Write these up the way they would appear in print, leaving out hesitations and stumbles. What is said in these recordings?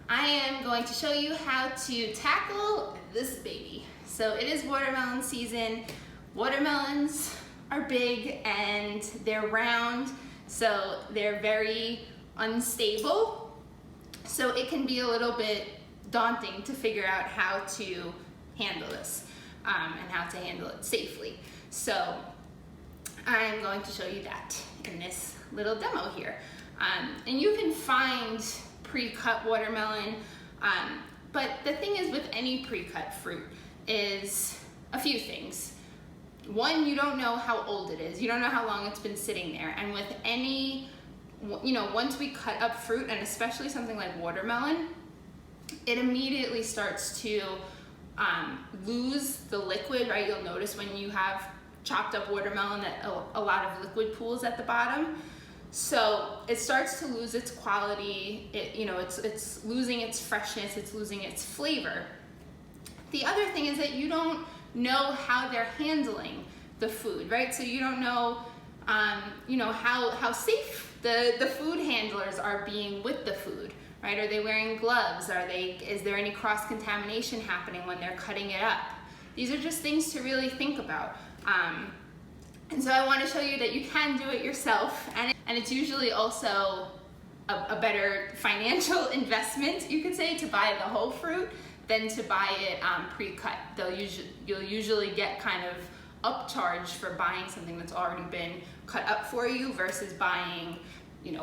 I am going to show you how to tackle this baby. So it is watermelon season. Watermelons are big and they're round, so they're very unstable. So it can be a little bit daunting to figure out how to handle this and how to handle it safely. So I'm going to show you that in this little demo here. And you can find pre-cut watermelon, but the thing is with any pre-cut fruit is a few things. One, you don't know how old it is. You don't know how long it's been sitting there. And with any, once we cut up fruit, and especially something like watermelon, it immediately starts to lose the liquid, right? You'll notice when you have chopped up watermelon that a lot of liquid pools at the bottom. So it starts to lose its quality. It's losing its freshness. It's losing its flavor. The other thing is that you don't know how they're handling the food, right? So you don't know, how safe the food handlers are being with the food, right? Are they wearing gloves? Is there any cross-contamination happening when they're cutting it up? These are just things to really think about. And so I want to show you that you can do it yourself, and it's usually also a better financial investment, you could say, to buy the whole fruit than to buy it pre-cut. You'll usually get kind of upcharged for buying something that's already been cut up for you versus buying,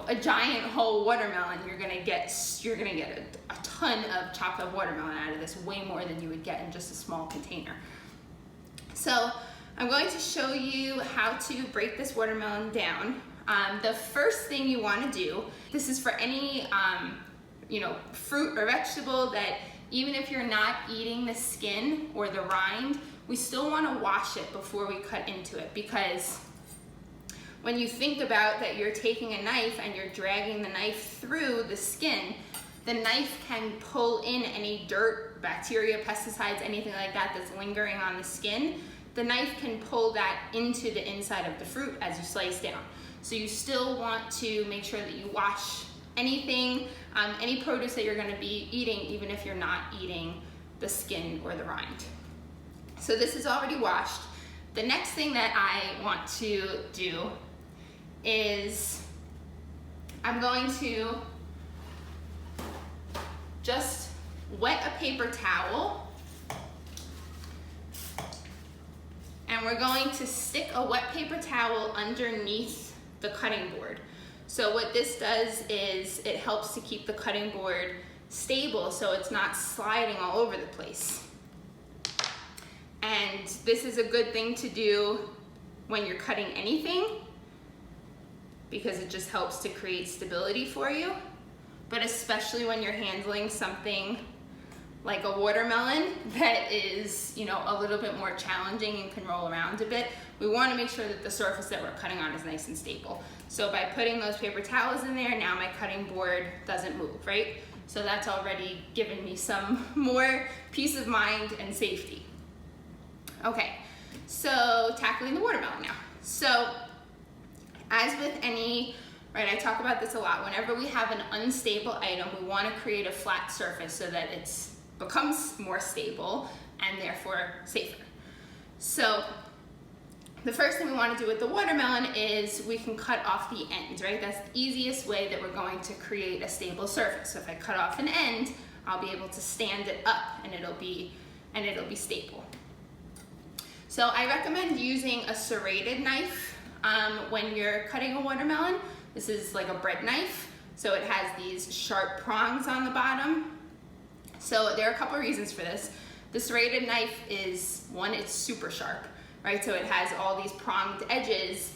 a giant whole watermelon. You're gonna get a ton of chopped up watermelon out of this, way more than you would get in just a small container. So I'm going to show you how to break this watermelon down. The first thing you want to do, this is for any fruit or vegetable that even if you're not eating the skin or the rind, we still want to wash it before we cut into it, because when you think about that you're taking a knife and you're dragging the knife through the skin, the knife can pull in any dirt, bacteria, pesticides, anything like that that's lingering on the skin. The knife can pull that into the inside of the fruit as you slice down. So you still want to make sure that you wash anything, any produce that you're going to be eating, even if you're not eating the skin or the rind. So this is already washed. The next thing that I want to do is I'm going to just wet a paper towel, and we're going to stick a wet paper towel underneath the cutting board. So what this does is it helps to keep the cutting board stable so it's not sliding all over the place. And this is a good thing to do when you're cutting anything, because it just helps to create stability for you. But especially when you're handling something like a watermelon that is, a little bit more challenging and can roll around a bit, we want to make sure that the surface that we're cutting on is nice and stable. So by putting those paper towels in there, now my cutting board doesn't move, right? So that's already given me some more peace of mind and safety. Okay, so tackling the watermelon now. So as with any, right, I talk about this a lot, whenever we have an unstable item, we want to create a flat surface so that it becomes more stable and therefore safer. So the first thing we want to do with the watermelon is we can cut off the ends, right? That's the easiest way that we're going to create a stable surface. So if I cut off an end, I'll be able to stand it up and it'll be stable. So I recommend using a serrated knife when you're cutting a watermelon. This is like a bread knife, so it has these sharp prongs on the bottom. So there are a couple of reasons for this. The serrated knife is, one, it's super sharp, right? So it has all these pronged edges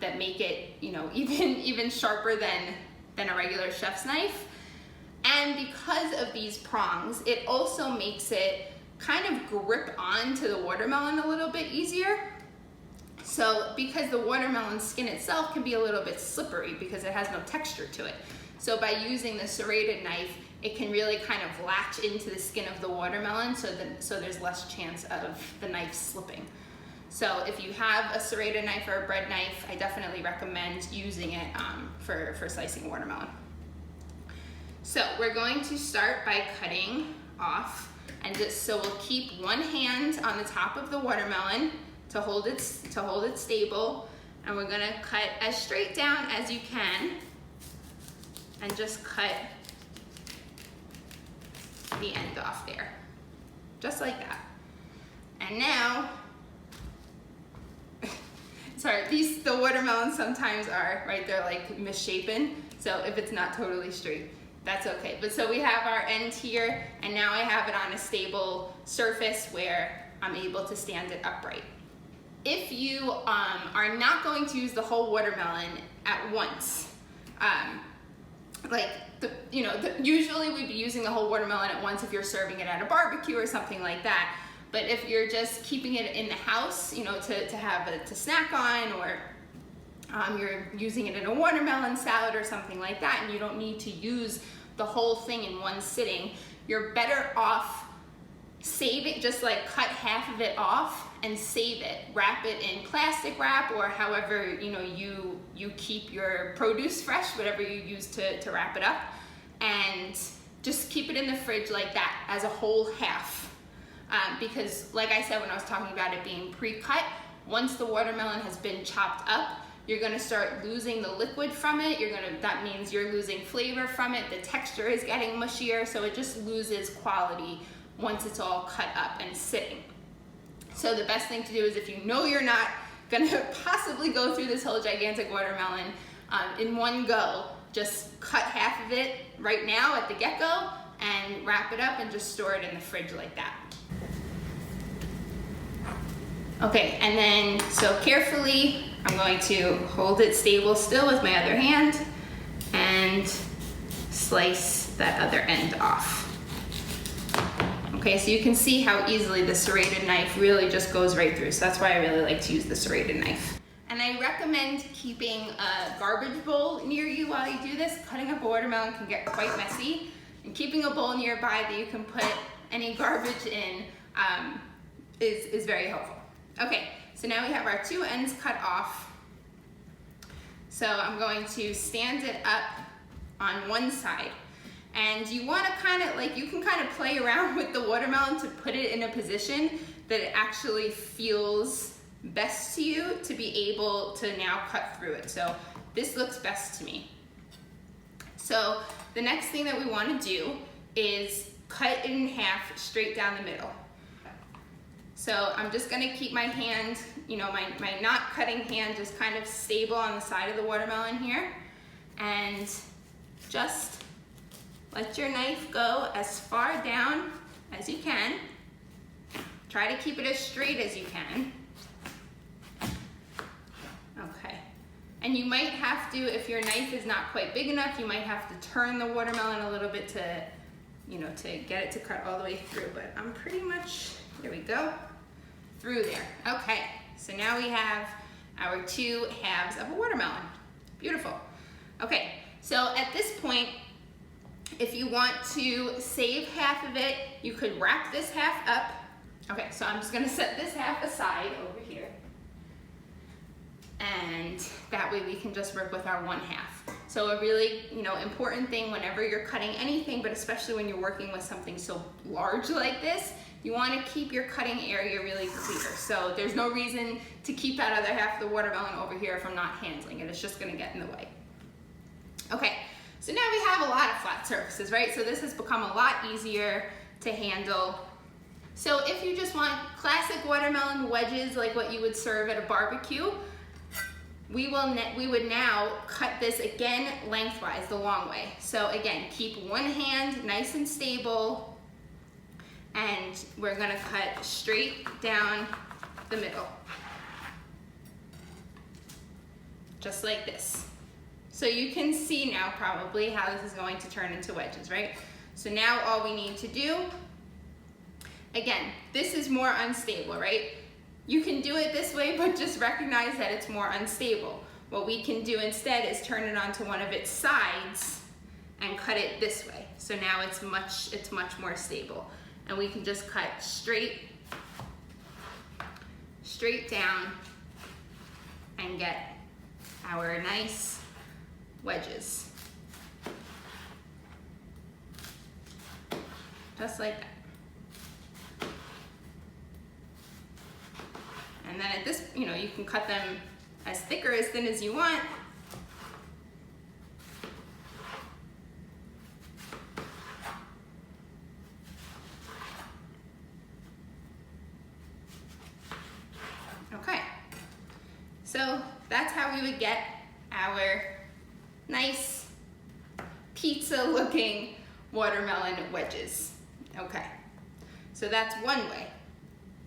that make it, even sharper than a regular chef's knife. And because of these prongs, it also makes it kind of grip onto the watermelon a little bit easier. So because the watermelon skin itself can be a little bit slippery because it has no texture to it. So by using the serrated knife, it can really kind of latch into the skin of the watermelon so there's less chance of the knife slipping. So if you have a serrated knife or a bread knife, I definitely recommend using it for slicing watermelon. So we're going to start by cutting off, and so we'll keep one hand on the top of the watermelon to hold it stable, and we're gonna cut as straight down as you can, and just cut the end off there, just like that. And now, sorry, the watermelons sometimes are, right, they're like misshapen, so if it's not totally straight, that's okay. But so we have our end here, and now I have it on a stable surface where I'm able to stand it upright. If you are not going to use the whole watermelon at once, usually we'd be using the whole watermelon at once if you're serving it at a barbecue or something like that. But if you're just keeping it in the house, to have it to snack on, or you're using it in a watermelon salad or something like that, and you don't need to use the whole thing in one sitting, you're better off saving, just like cut half of it off and save it. Wrap it in plastic wrap, or however you keep your produce fresh, whatever you use to wrap it up, and just keep it in the fridge like that as a whole half. Because like I said when I was talking about it being pre-cut, once the watermelon has been chopped up, you're gonna start losing the liquid from it. That means you're losing flavor from it. The texture is getting mushier, so it just loses quality once it's all cut up and sitting. So the best thing to do is, if you know you're not gonna possibly go through this whole gigantic watermelon in one go, just cut half of it right now at the get-go and wrap it up and just store it in the fridge like that. Okay, and then so carefully, I'm going to hold it stable still with my other hand and slice that other end off. Okay, so you can see how easily the serrated knife really just goes right through. So that's why I really like to use the serrated knife. And I recommend keeping a garbage bowl near you while you do this. Cutting up a watermelon can get quite messy, and keeping a bowl nearby that you can put any garbage in is very helpful. Okay, so now we have our two ends cut off. So I'm going to stand it up on one side. And you want to you can kind of play around with the watermelon to put it in a position that it actually feels best to you to be able to now cut through it. So this looks best to me. So the next thing that we want to do is cut it in half straight down the middle. So I'm just going to keep my hand, my not cutting hand just kind of stable on the side of the watermelon here, and just let your knife go as far down as you can. Try to keep it as straight as you can. Okay. And you might have to, if your knife is not quite big enough, you might have to turn the watermelon a little bit to get it to cut all the way through. But I'm pretty much, there we go, through there. Okay, so now we have our two halves of a watermelon. Beautiful. Okay, so at this point, if you want to save half of it, you could wrap this half up. Okay, so I'm just gonna set this half aside over here. And that way we can just work with our one half. So a really, important thing whenever you're cutting anything, but especially when you're working with something so large like this, you want to keep your cutting area really clear. So there's no reason to keep that other half of the watermelon over here if I'm not handling it. It's just going to get in the way. Okay, so now we have a lot of flat surfaces, right? So this has become a lot easier to handle. So if you just want classic watermelon wedges like what you would serve at a barbecue, we would now cut this again lengthwise, the long way. So again, keep one hand nice and stable, and we're gonna cut straight down the middle. Just like this. So you can see now probably how this is going to turn into wedges, right? So now all we need to do, again, this is more unstable, right? You can do it this way, but just recognize that it's more unstable. What we can do instead is turn it onto one of its sides and cut it this way. So now it's much more stable. And we can just cut straight down and get our nice wedges. just like that. And then at this, you know, you can cut them as thick or as thin as you want. Okay, so that's how we would get our nice pizza looking watermelon wedges. Okay, so that's one way.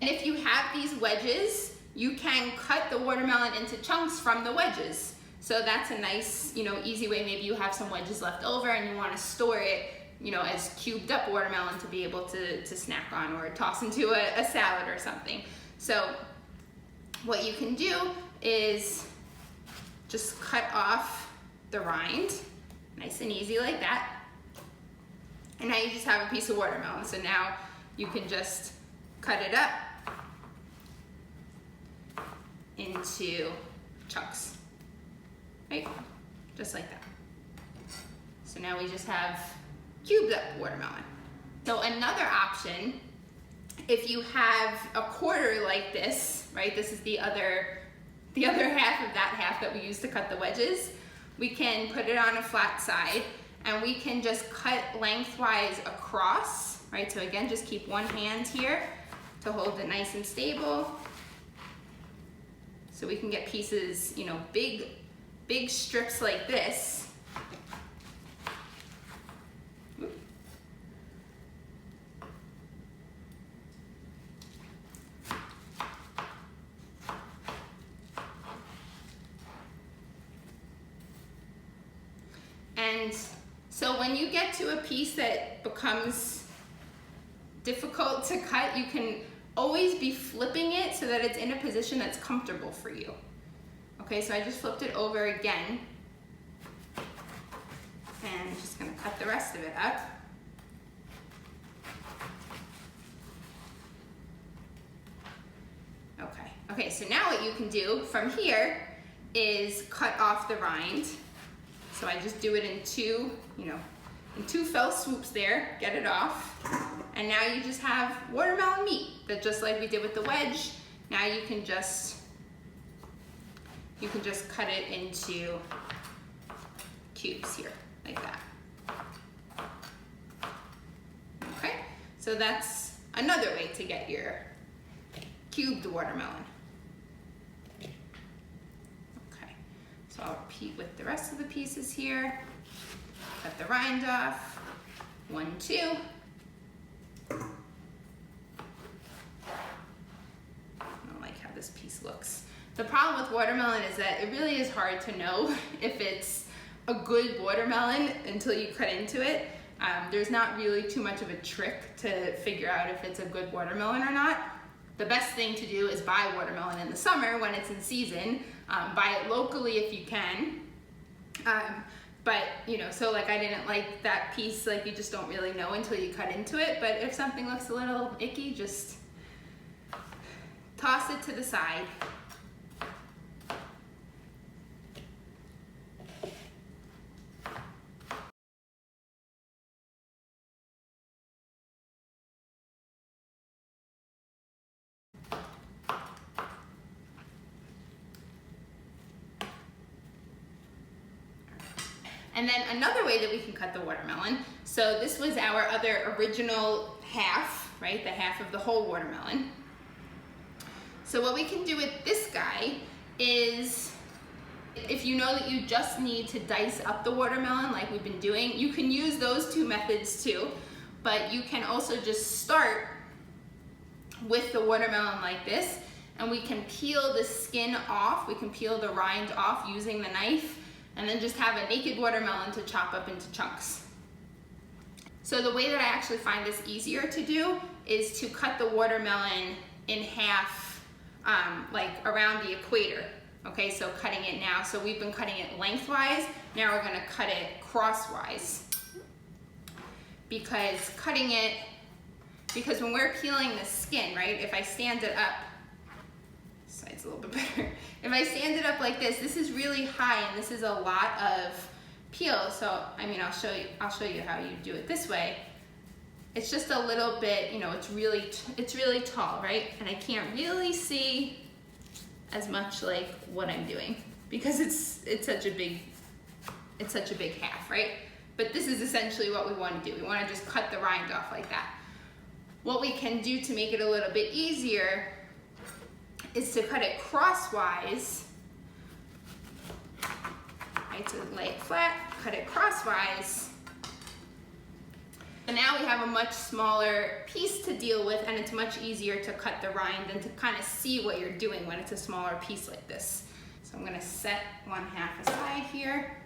And if you have these wedges, you can cut the watermelon into chunks from the wedges. So that's a nice, you know, easy way. Maybe you have some wedges left over and you want to store it, you know, as cubed up watermelon to be able to snack on or toss into a salad or something. So what you can do is just cut off the rind, nice and easy like that. And now you just have a piece of watermelon. So now you can just cut it up into chunks, right? Just like that. So now we just have cubed up watermelon. So another option, if you have a quarter like this, right? This is the other half of that half that we use to cut the wedges. We can put it on a flat side and we can just cut lengthwise across, right? So again, just keep one hand here to hold it nice and stable. So we can get pieces, you know, big strips like this. And so when you get to a piece that becomes difficult to cut, you can always be flipping it so that it's in a position that's comfortable for you. Okay, so I just flipped it over again. And I'm just gonna cut the rest of it up. Okay, so now what you can do from here is cut off the rind. So I just do it in two fell swoops there, get it off. And now you just have watermelon meat that, just like we did with the wedge, now you can just cut it into cubes here, like that. Okay, so that's another way to get your cubed watermelon. So I'll repeat with the rest of the pieces here. Cut the rind off. 1, 2. I don't like how this piece looks. The problem with watermelon is that it really is hard to know if it's a good watermelon until you cut into it. There's not really too much of a trick to figure out if it's a good watermelon or not. The best thing to do is buy watermelon in the summer when it's in season. Buy it locally if you can. But, you know, so like I didn't like that piece, like you just don't really know until you cut into it. But if something looks a little icky, just toss it to the side. And then another way that we can cut the watermelon, so this was our other original half, right? The half of the whole watermelon. So what we can do with this guy is, if you know that you just need to dice up the watermelon like we've been doing, you can use those two methods too, but you can also just start with the watermelon like this, and we can peel the skin off, we can peel the rind off using the knife, and then just have a naked watermelon to chop up into chunks. So the way that I actually find this easier to do is to cut the watermelon in half, like around the equator. Okay, so cutting it now. So we've been cutting it lengthwise, now we're gonna cut it crosswise. Because when we're peeling the skin, right, if I stand it up, side's a little bit better. If I stand it up like this is really high and this is a lot of peel. So, I mean, I'll show you how you do it this way. it's just a little bit, you know, it's really tall, right? And I can't really see as much like what I'm doing because it's such a big half, right? But this is essentially what we want to do. We want to just cut the rind off like that. What we can do to make it a little bit easier is to cut it crosswise, right? So lay it flat, cut it crosswise. So now we have a much smaller piece to deal with, and it's much easier to cut the rind and to kind of see what you're doing when it's a smaller piece like this. So I'm gonna set 1/2 aside here.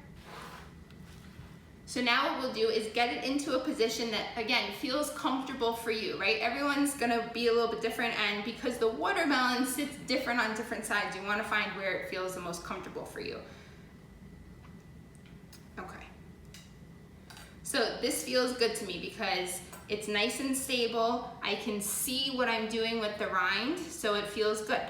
So now what we'll do is get it into a position that, again, feels comfortable for you, right? Everyone's gonna be a little bit different, and because the watermelon sits different on different sides, you wanna find where it feels the most comfortable for you. Okay. So this feels good to me because it's nice and stable. I can see what I'm doing with the rind, so it feels good.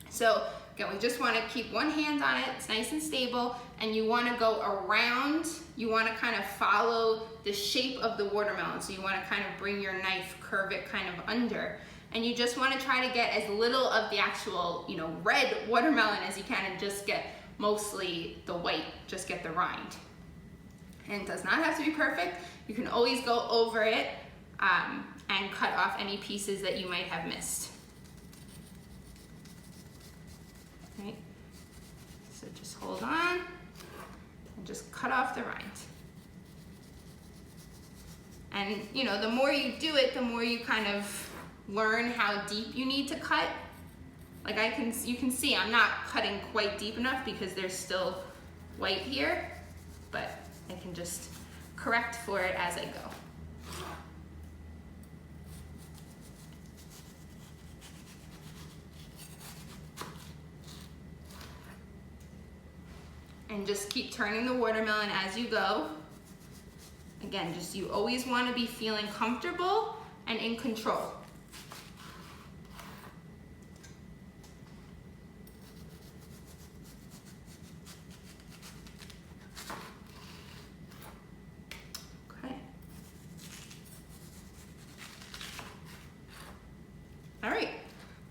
So again, we just want to keep one hand on it, it's nice and stable, and you want to go around, you want to kind of follow the shape of the watermelon. So you want to kind of bring your knife, curve it kind of under, and you just want to try to get as little of the actual, you know, red watermelon as you can and just get mostly the white, just get the rind. And it does not have to be perfect. You can always go over it and cut off any pieces that you might have missed. Right? So just hold on and just cut off the rind. And you know, the more you do it, the more you kind of learn how deep you need to cut. Like you can see I'm not cutting quite deep enough because there's still white here, but I can just correct for it as I go. And just keep turning the watermelon as you go. Again, just you always want to be feeling comfortable and in control. Okay. All right,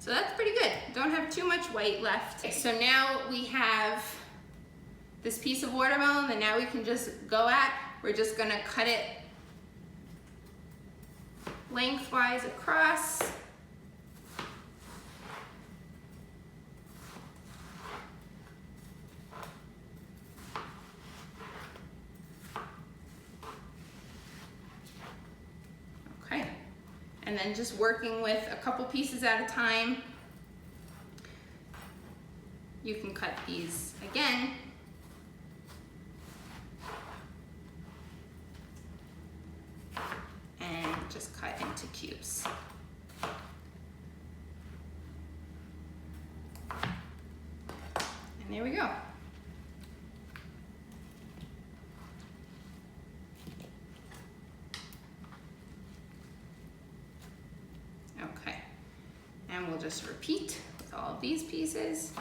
so that's pretty good. Don't have too much white left. Okay, so now we have this piece of watermelon that now we can just go at. We're just gonna cut it lengthwise across. Okay, and then just working with a couple pieces at a time. You can cut these again. And just cut into cubes. And there we go. Okay, and we'll just repeat with all of these pieces.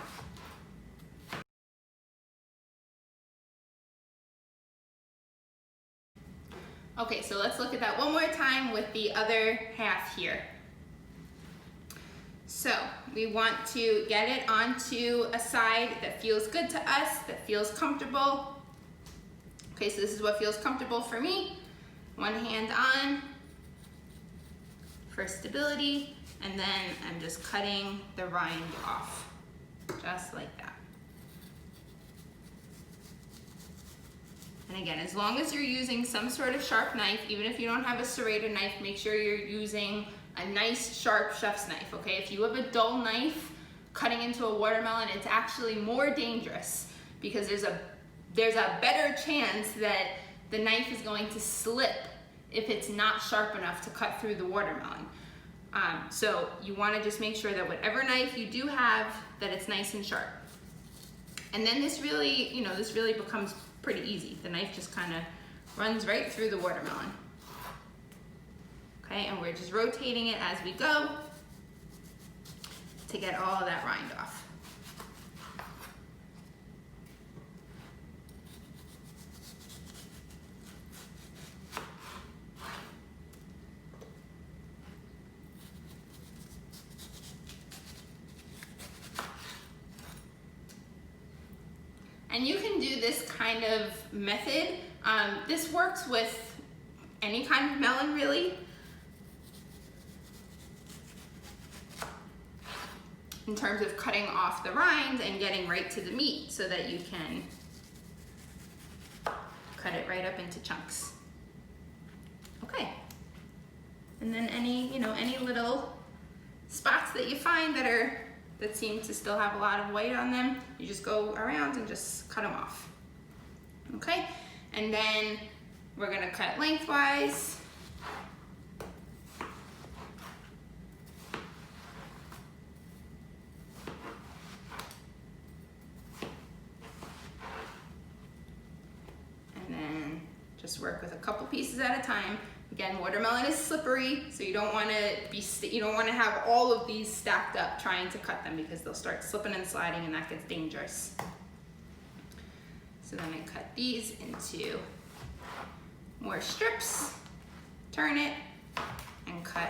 Okay, so let's look at that one more time with the other half here. So we want to get it onto a side that feels good to us, that feels comfortable. Okay, so this is what feels comfortable for me. One hand on for stability, and then I'm just cutting the rind off, just like that. And again, as long as you're using some sort of sharp knife, even if you don't have a serrated knife, make sure you're using a nice sharp chef's knife, okay? If you have a dull knife cutting into a watermelon, it's actually more dangerous because there's a better chance that the knife is going to slip if it's not sharp enough to cut through the watermelon. So you wanna just make sure that whatever knife you do have, that it's nice and sharp. And then this really, you know, this really becomes pretty easy. The knife just kind of runs right through the watermelon. Okay, and we're just rotating it as we go to get all of that rind off. And you can do this kind of method. This works with any kind of melon really. In terms of cutting off the rinds and getting right to the meat so that you can cut it right up into chunks. Okay. And then any little spots that you find that seem to still have a lot of white on them, you just go around and just cut them off. Okay? And then we're gonna cut lengthwise. And then just work with a couple pieces at a time. Again, watermelon is slippery, so you don't want to have all of these stacked up trying to cut them because they'll start slipping and sliding, and that gets dangerous. So then I cut these into more strips, turn it, and cut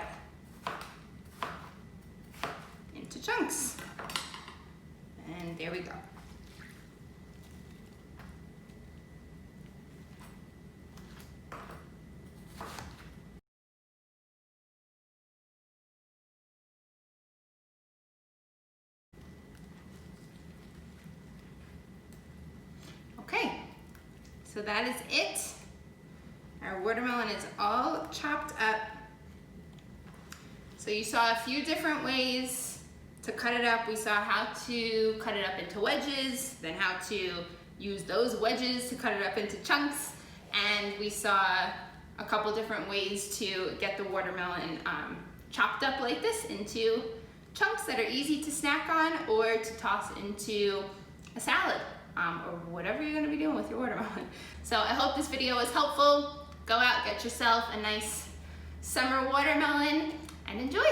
into chunks. And there we go. Okay, so that is it. Our watermelon is all chopped up. So you saw a few different ways to cut it up. We saw how to cut it up into wedges, then how to use those wedges to cut it up into chunks, and we saw a couple different ways to get the watermelon chopped up like this into chunks that are easy to snack on or to toss into a salad. Or whatever you're gonna be doing with your watermelon. So I hope this video was helpful. Go out, get yourself a nice summer watermelon and enjoy.